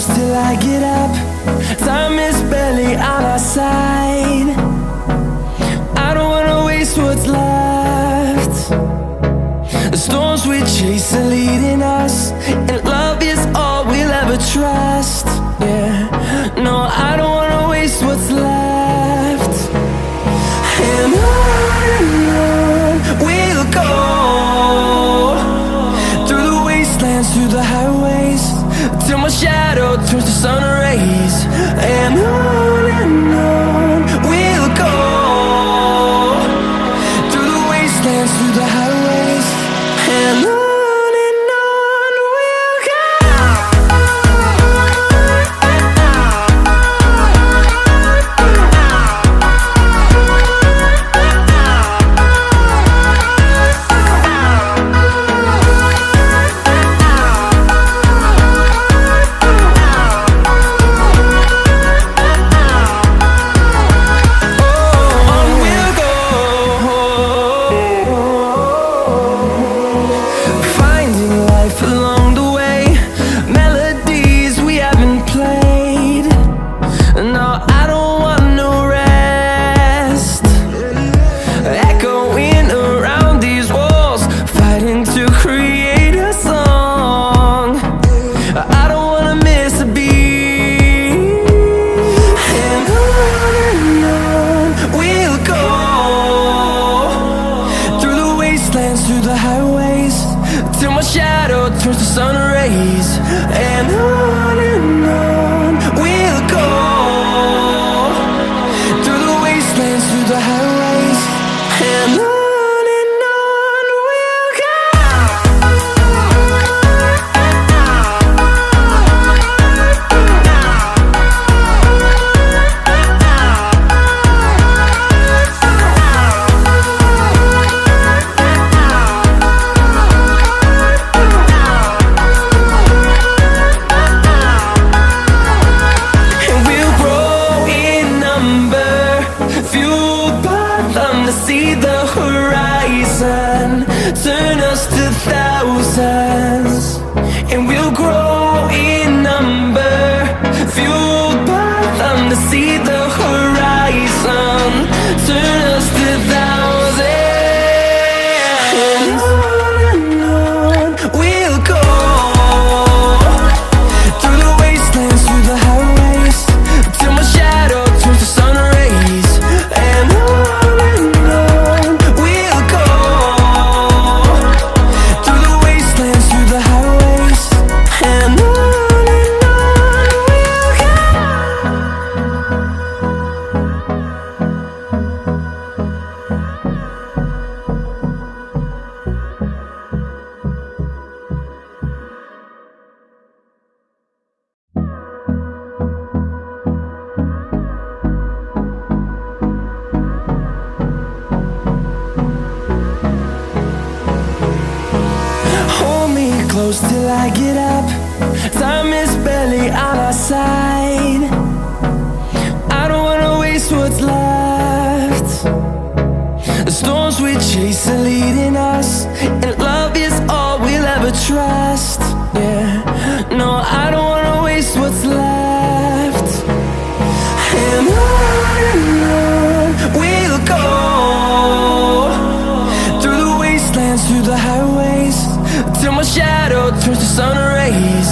close till I get up. Time is barely on our side. I don't wanna waste what's left. The storms we chase are leading us, and love is all we'll ever trust. Yeah, no, I don't wanna waste what's left. And on we'll go, through the wastelands, through the highways, till my shadow turns to sun rays. And on we'll go, through the wastelands, through the highways, and on we'll go. Through the highways, till my shadow turns to sun rays. And on we'll go, through the wastelands, through the highways, and on we'll go. See the horizon, turn us to thousands, and we'll grow in number, fueled by them to see the horizon, turn us to thousands. And on we'll go, through the wastelands, through the highways, till my shadow turns to sun rays. And close till I get up. Time is barely on our side. I don't wanna waste what's left. The storms we chase are leading us, and love is all we'll ever trust. Yeah, no, I don't wanna waste what's left. And on we'll go, through the wastelands, through the highways, till my shadow turns to sun rays.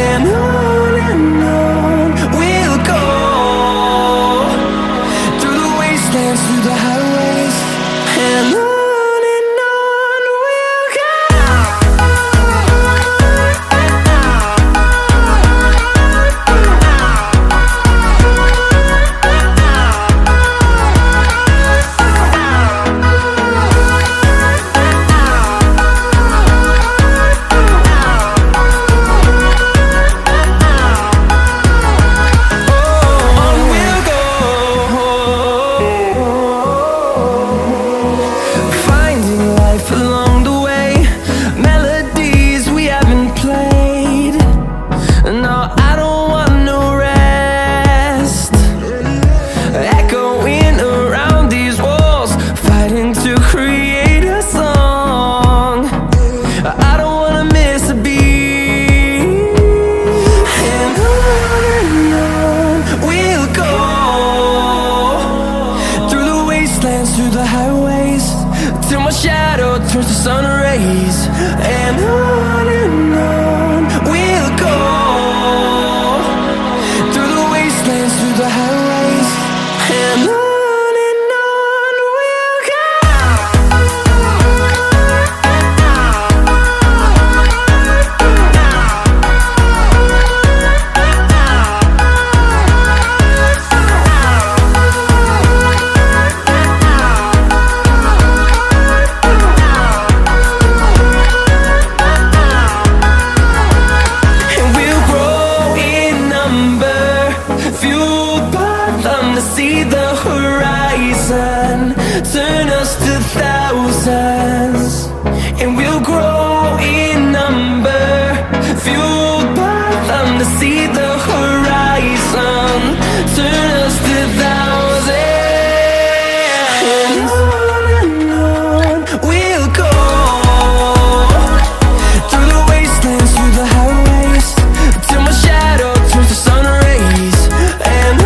And on we'll go, through the wastelands, through the highways, and on we'll go. highways, till my shadow turns to sun rays. And on we'll go, through the wastelands, through the highways. And on we'll go. See the horizon, turn us to thousands, and we'll grow in number, fueled by them. To see the horizon, turn us to thousands, and on we'll go, through the wastelands, through the highways, till my shadow turns to sun rays. And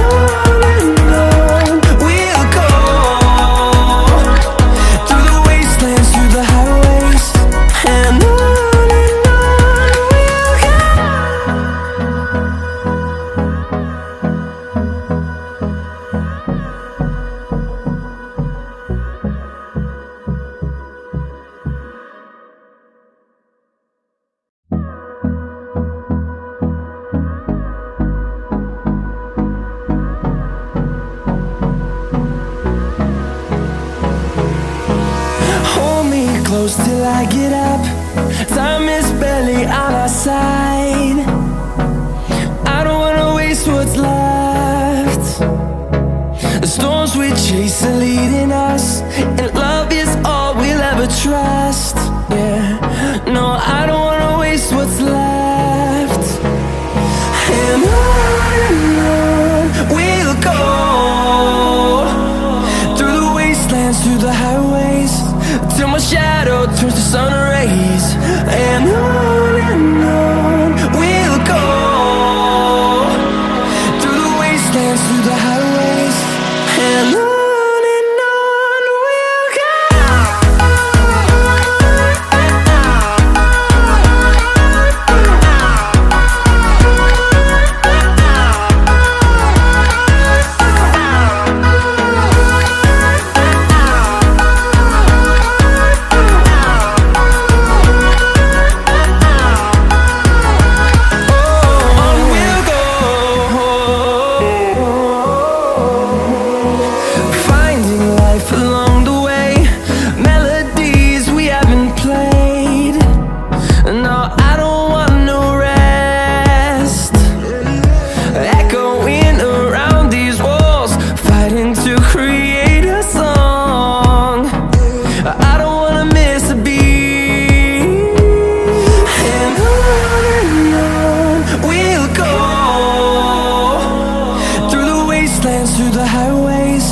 close till I get up. Time is barely on our side. I don't wanna waste what's left. The storms we chase are leading us, and love is all we'll ever trust. Yeah, no, I don't wanna waste what's left. And on we'll go, through the wastelands, through the highways, till my shadow turns to sun rays. And on we'll go, through the wastelands, through the highways. And on we'll go. Through the highways,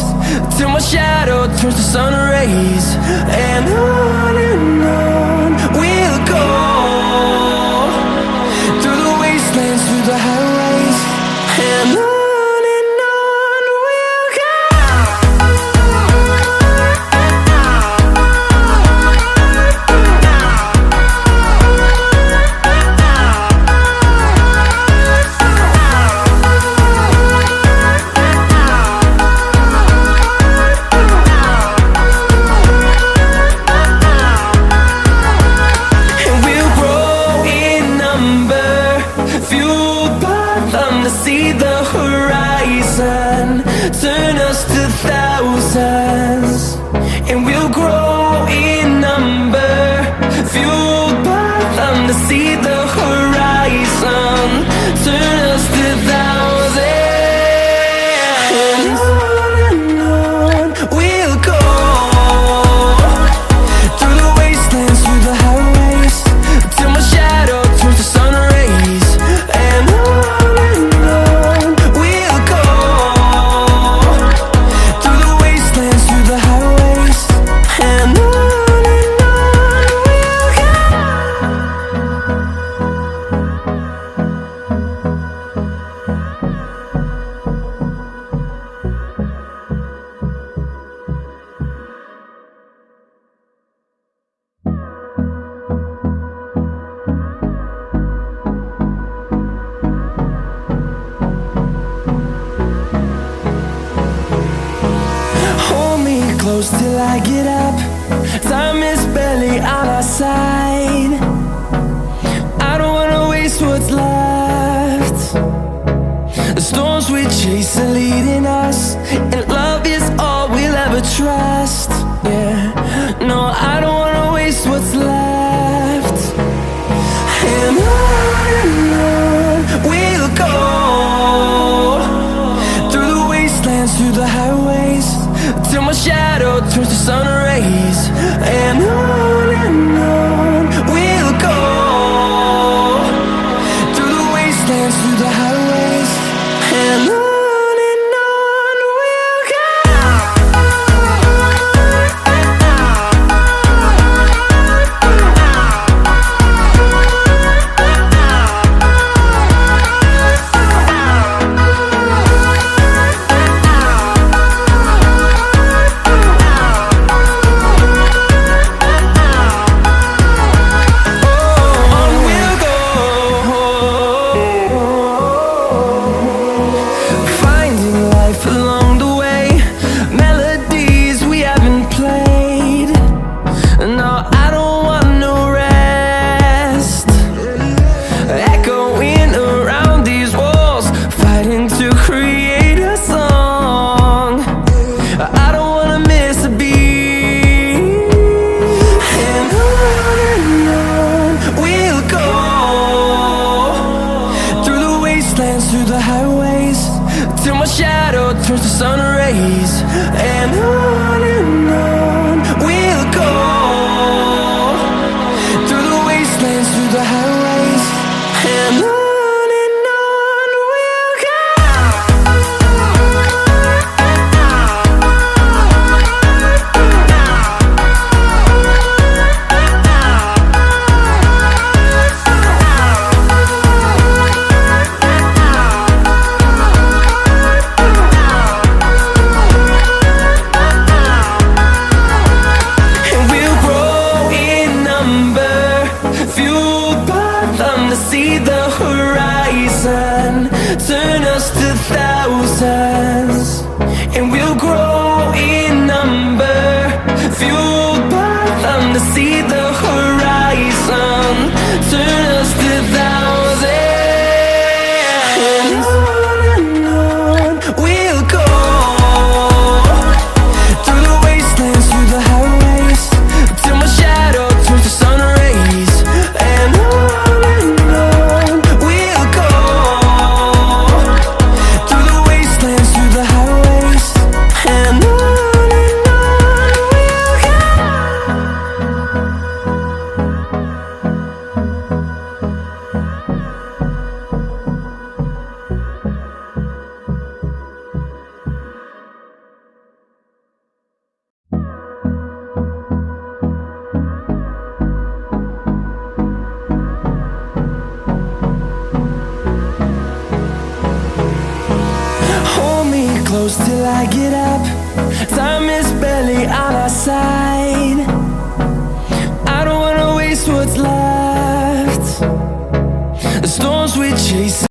till my shadow turns to sun rays. And on we'll go, through the wastelands, through the highways. And on we'll go. See the horizon, turn us to thousands, and we'll grow in number, fueled by them. To see the horizon, turn us to thousands, and on we'll go, through the wastelands, through the highways, till my shadow turns to sun rays. And and close till I get up. Time is barely on our side. I don't wanna waste what's left. The storms we chase are leading us, and love is all we'll ever trust. Yeah, no, I don't wanna waste what's left. And on we'll go, through the wastelands, through the highways, till my shadow turns to sun rays. And on we'll go, through the wastelands, through the highways, and on we'll go. Through the highways, till my shadow turns to sun rays. And on we'll go, through the wastelands, through the highways, and on we'll go. See the horizon turn us to thousands, and we'll grow in number, fueled by them to see the horizon turn us to thousands. And on we'll go, through the wastelands, through the highways, till my shadow turns to sun rays. And close till I get up. Time is barely on our side. I don't wanna waste what's left. The storms we chase